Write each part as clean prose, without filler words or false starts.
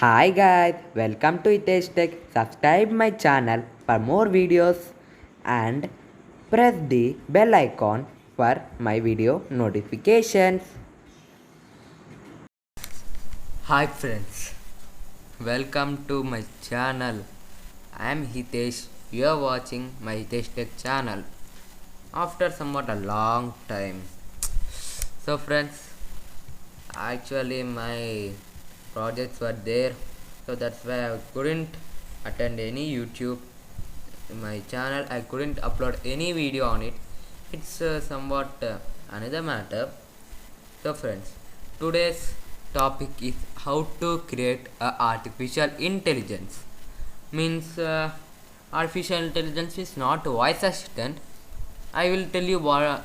Hi guys, welcome to Hitesh Tech. Subscribe my channel for more videos and press the bell icon for my video notifications. Hi friends, welcome to my channel. I am Hitesh. You are watching my Hitesh Tech channel after somewhat a long time. So friends, actually my projects were there, so that's why I couldn't attend any YouTube in my channel. I couldn't upload any video on it. It's somewhat another matter. So friends, today's topic is how to create a artificial intelligence. Means artificial intelligence is not voice assistant. I will tell you I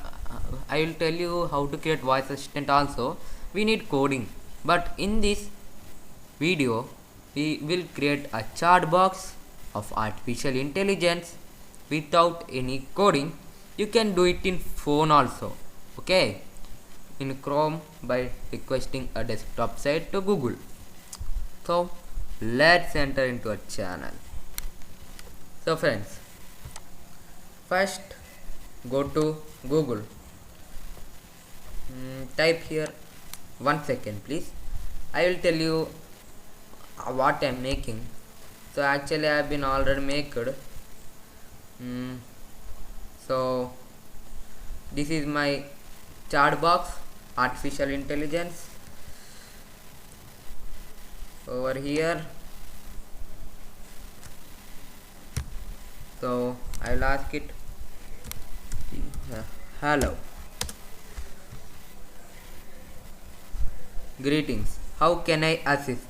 will tell you how to create voice assistant also. We need coding, but in this video we will create a chat box of artificial intelligence without any coding. You can do it in phone also, okay, in Chrome by requesting a desktop site to Google. So let's enter into a channel. So friends, first go to Google. Type here, 1 second please. I will tell you what I am making. So actually I have been already made. So this is my chat box artificial intelligence. Over here, so I will ask it, hello, greetings, how can I assist?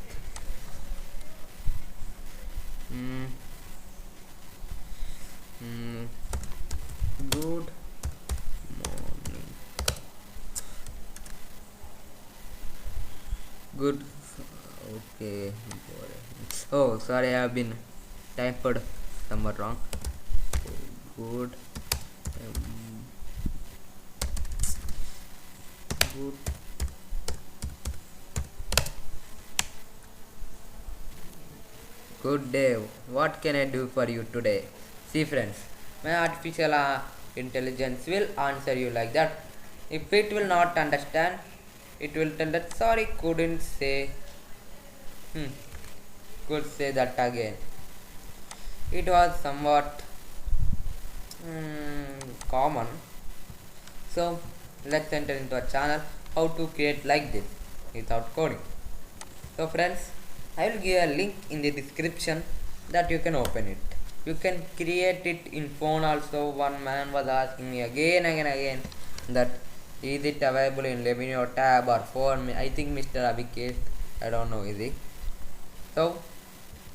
Good morning. Good. Okay. Oh, sorry, I have been typed somewhat wrong. Good. Good. Good day. What can I do for you today? See friends, my artificial intelligence will answer you like that. If it will not understand, it will tell that sorry, couldn't say. Could say that again. It was somewhat common. So let's enter into a channel how to create like this without coding. So friends, I will give a link in the description that you can open it. You can create it in phone also. One man was asking me again and again that is it available in Lemino tab or phone. I think Mr. Abhikesh, I don't know, is it? So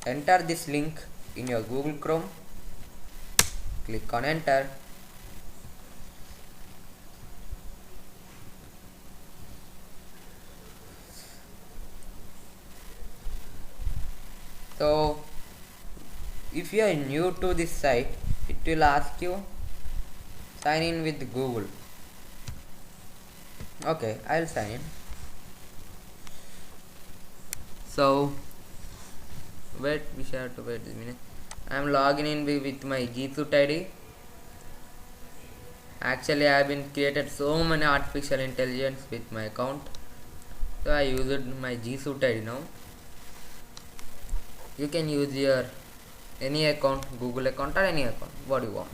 enter this link in your Google Chrome, click on enter. So if you are new to this site, it will ask you sign in with Google. Okay, I'll sign in. So wait, we shall have to wait a minute. I am logging in with my G Suite ID. Actually I have been created so many artificial intelligence with my account, so I used my G Suite ID now. You can use your any account, Google account or any account, what you want.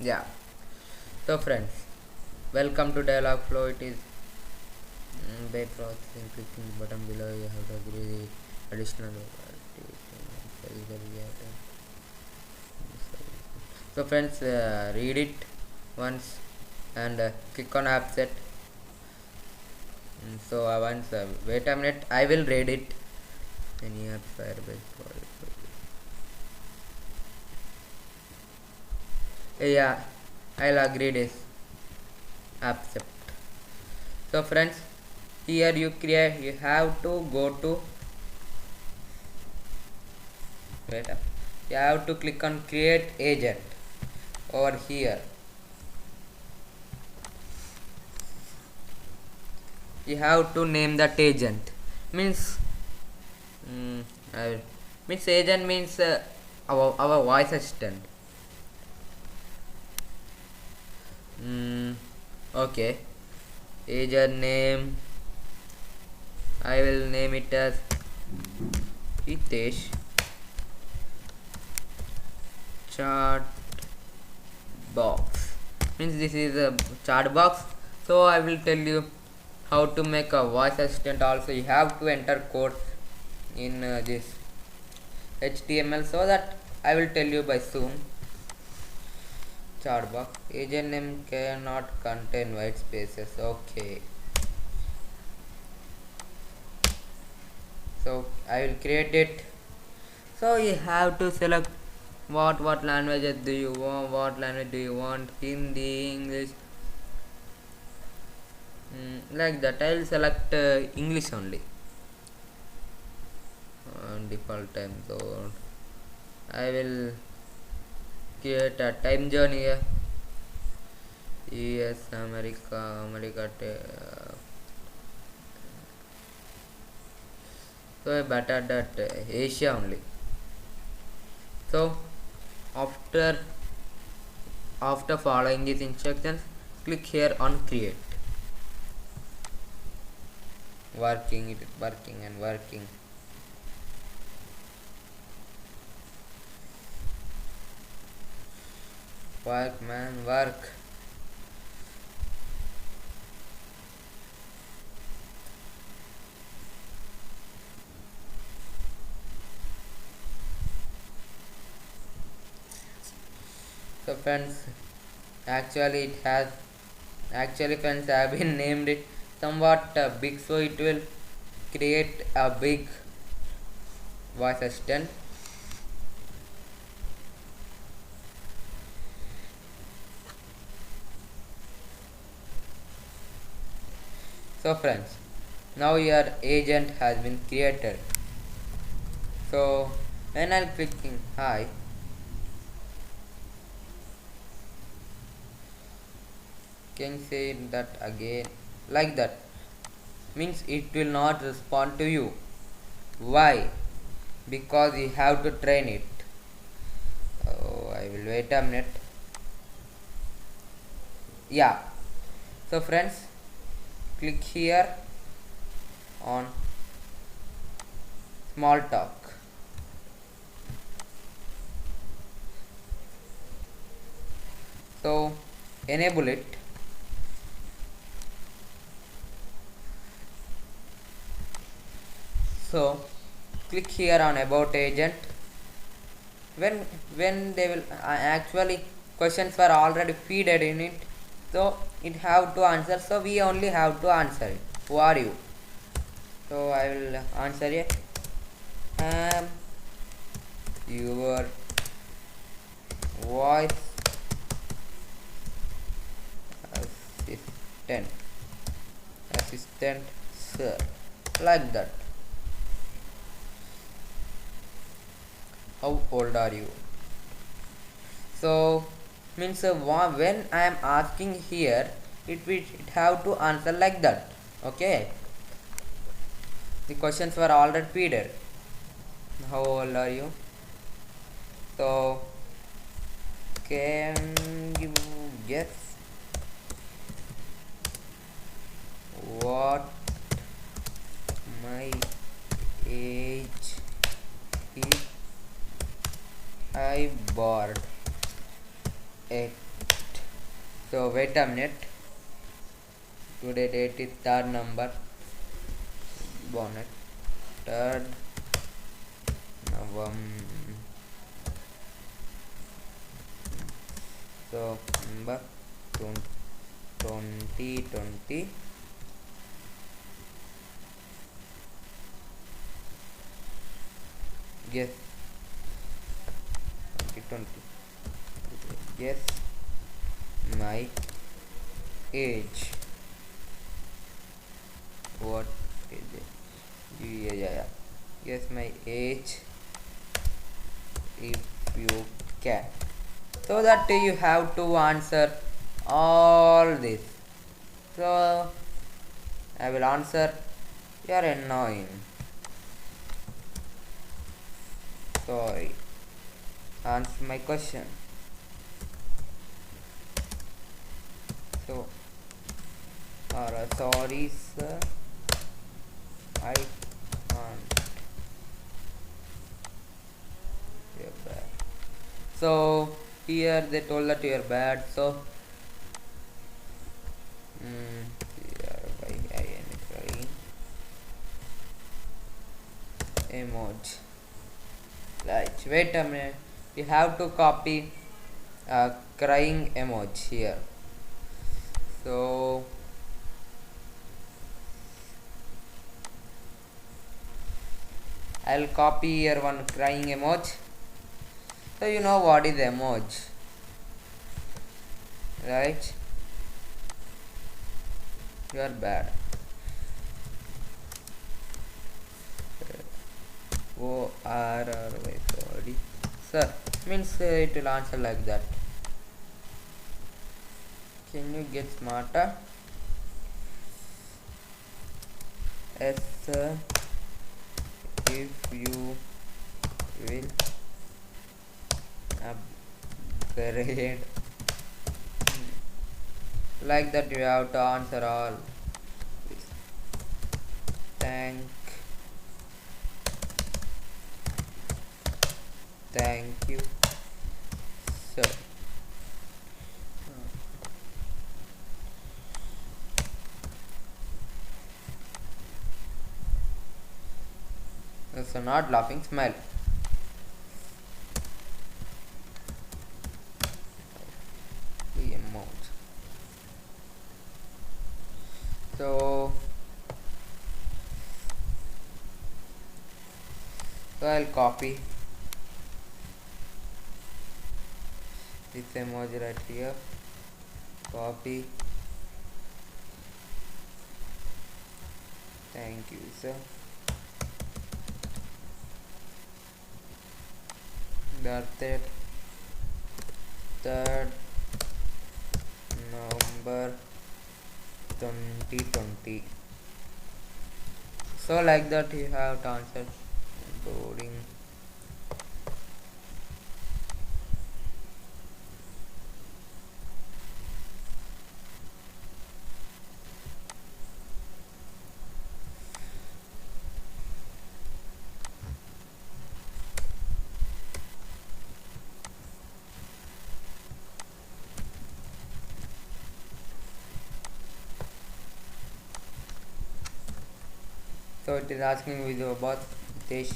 Yeah. So friends, welcome to Dialogflow. It is by processing, clicking the button below. You have to agree the additional. So friends, read it once and click on app set. So once wait a minute, I will read it. Any app Firebase. Yeah, I'll agree this. Accept. So friends, here you have to go to you have to click on create agent over here. You have to name that agent. means mm, I, means agent means our voice assistant. Okay, agent name, I will name it as Hitesh chat box. Means this is a chat box. So I will tell you how to make a voice assistant. Also, you have to enter code in this HTML, so that I will tell you by soon. Chat box agent name cannot contain white spaces. Okay, so I will create it. So you have to select what languages do you want, Hindi, English, like that. I will select English only, default time zone. I will create a time zone here. US, America. So better that Asia only. So after following these instructions, click here on create. Working, it is working and working. Work, man, work. So friends, actually it has friends, I have been named it somewhat big, so it will create a big voice assistant. So friends, now your agent has been created. So when I'll clicking hi, can say that again, like that, means it will not respond to you. Why? Because you have to train it. Oh, I will wait a minute. Yeah. So friends, click here on small talk. So enable it. So click here on about agent. When they will actually questions were already feeded in it, so it have to answer. So we only have to answer it. Who are you? So I will answer it. Your voice assistant sir, like that. How old are you? So means when I am asking here, it have to answer like that. Okay, the questions were already feeded. How old are you? So can you guess what my age is? I bored it. So wait a minute. Today date is 3rd number. Bonnet 3rd November. So number 2020. Guess 2020. Guess my age. What is it? Yeah. Guess my age if you can. So that you have to answer all this. So I will answer You're annoying. Sorry. Answer my question. So, sorry, sir. I can't. You're bad. So, here they told that you're bad. So, here by I am crying emoji. Right. Wait a minute. You have to copy crying emoji here. So, I'll copy here one crying emoji. So you know what is emoji, right? You are bad. O R R Y, sorry, sir. Means it will answer like that. Can you get smarter? Yes, sir. If you will upgrade, like that you have to answer all. Thank you, sir. So not laughing, smile. The amount. So I'll copy this emoji right here. Copy. Thank you, sir. Birthday 3rd November 2020. So like that you have to answer. Boarding. So it is asking with about Hitesh.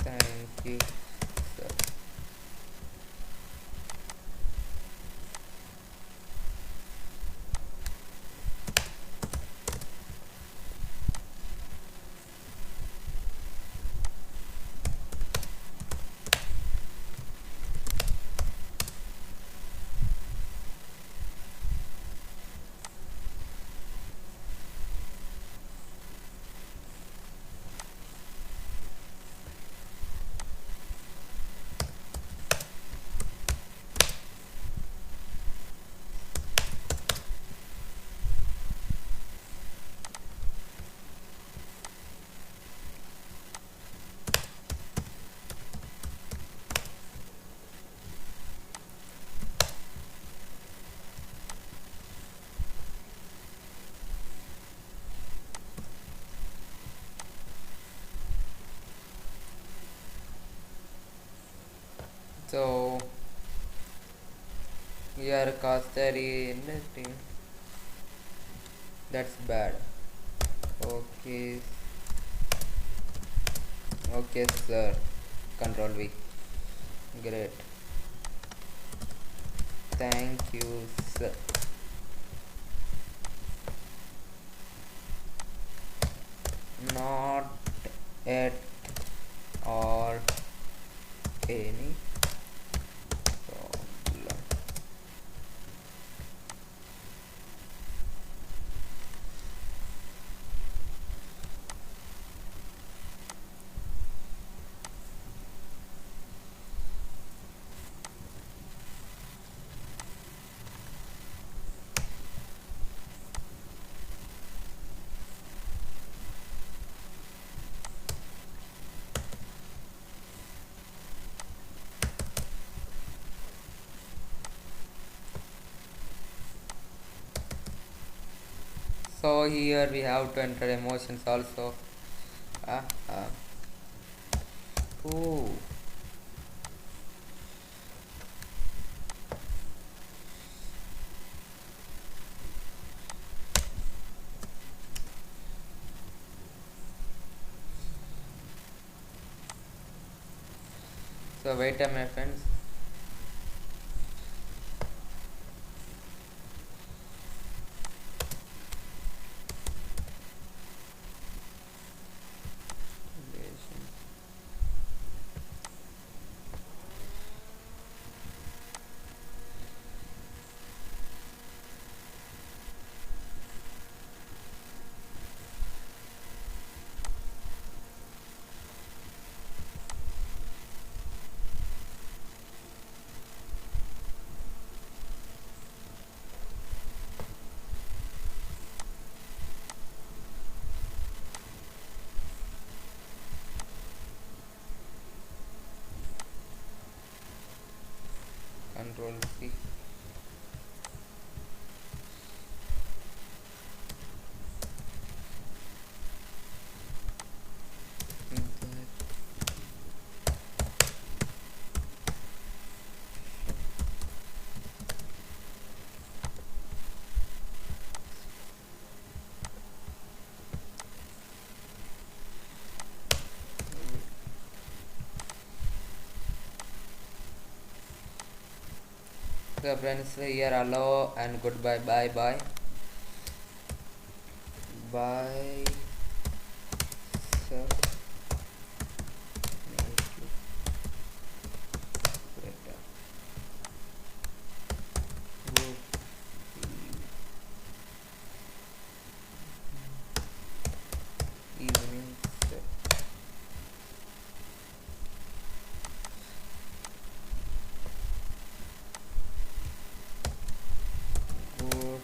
Thank you, sir. So here Kastari anything. That's bad. Okay, okay, sir. Control V. Great. Thank you, sir. Not at all any problem. So here we have to enter emotions also. Ah, ah. Ooh. So wait a minute, friends. Control C. So friends, here hello and goodbye, bye bye, bye. Sir, make it better. Good evening, sir. Good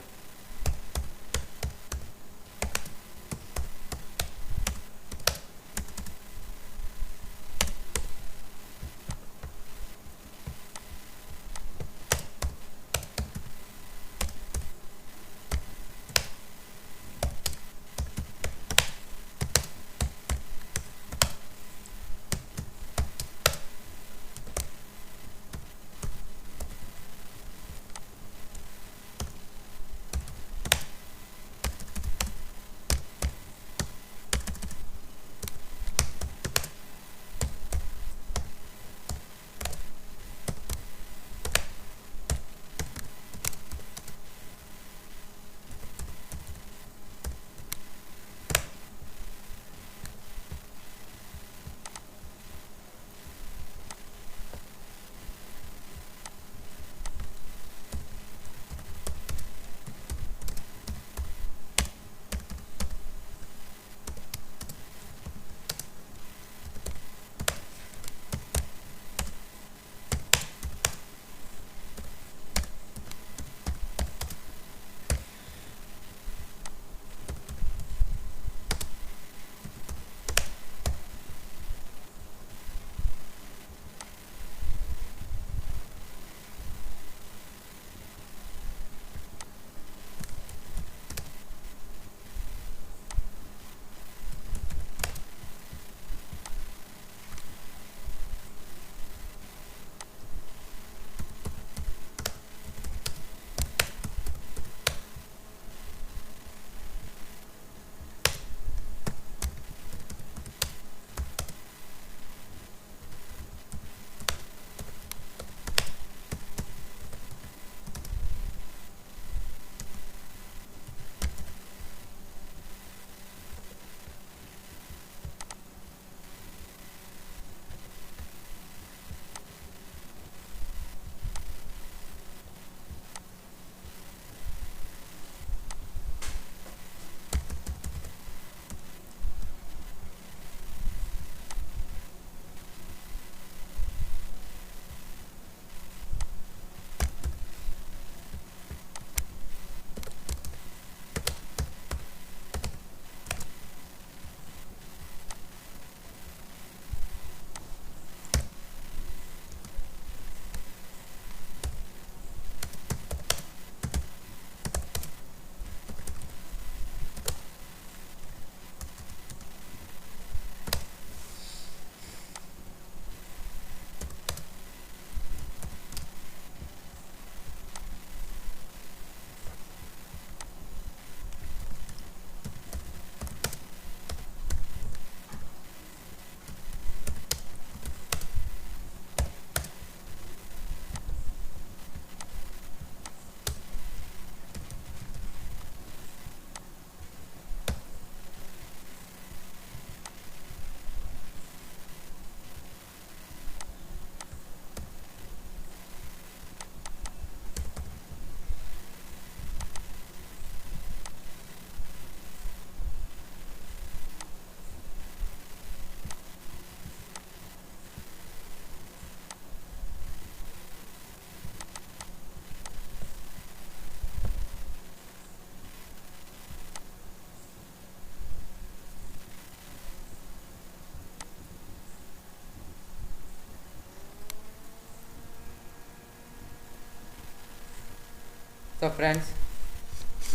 So friends,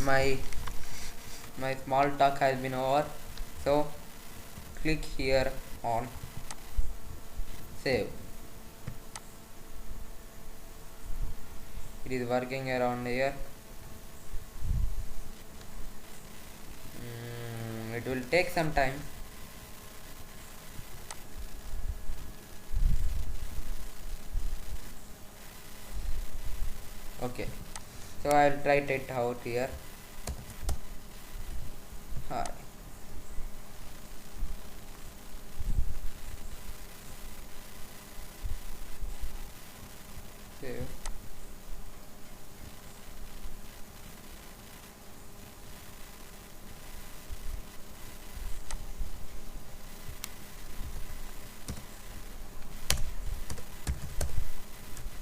my small talk has been over, so click here on save. It is working around here. It will take some time. Okay, so I'll try it out here. Hi. Save.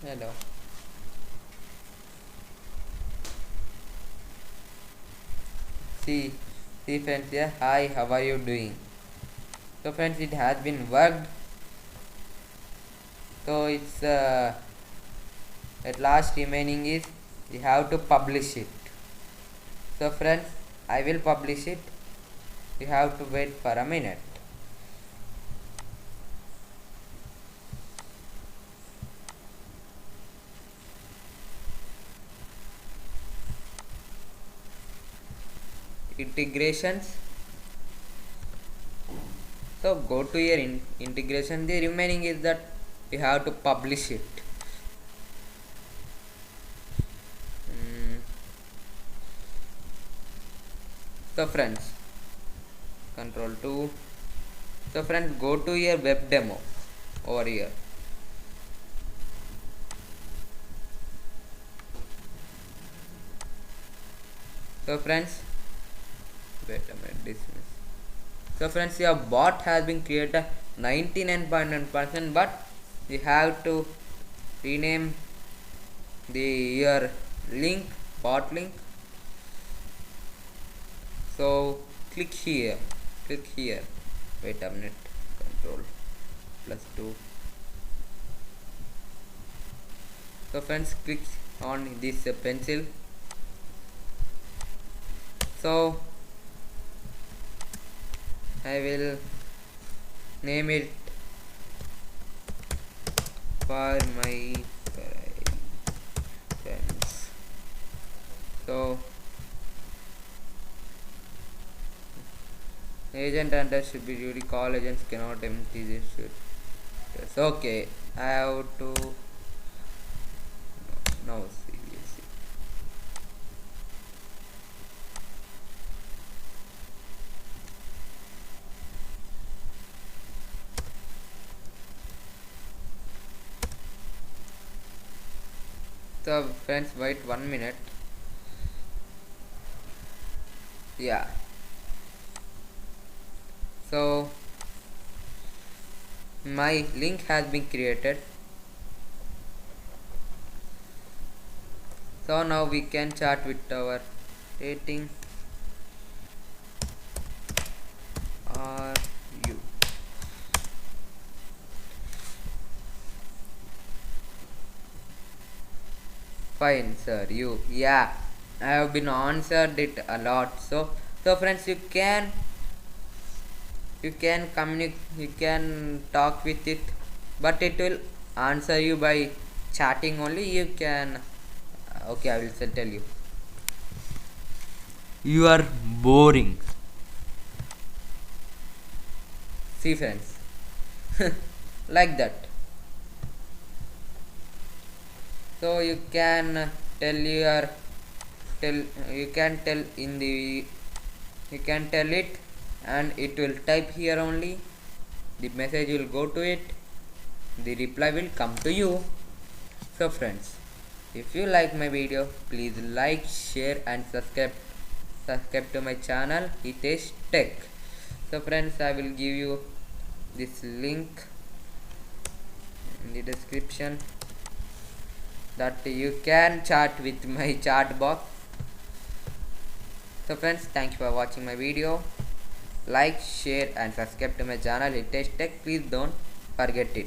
Hello. See, see friends here. Hi, how are you doing? So friends, it has been worked. So it's at last remaining is we have to publish it. So friends, I will publish it. You have to wait for a minute. Integrations. So go to your integration. The remaining is that you have to publish it. So friends, control 2. So friends, go to your web demo over here. So friends, wait a minute, dismiss. So friends, your bot has been created 99.9%, but you have to rename your link, bot link. So click here, wait a minute, control +2. So friends, click on this pencil. So I will name it for my friends. So agent under should be duty. Call agents cannot empty this shit. Yes, okay. I have to no seriously. So friends, wait 1 minute. Yeah. So my link has been created. So now we can chat with our rating. Are you? Fine, sir. You? Yeah. I have been answered it a lot. So friends, you can communicate, you can talk with it, but it will answer you by chatting only. You can okay, I will tell you. You are boring. See friends, like that. So you can tell you can tell in the you can tell it, and it will type here only. The message will go to it. The reply will come to you. So friends, if you like my video, please like, share and subscribe to my channel Hitesh Tech. So friends, I will give you this link in the description that you can chat with my chat box. So friends, thank you for watching my video. Like, share and subscribe to my channel Hitesh Tech. Please don't forget it.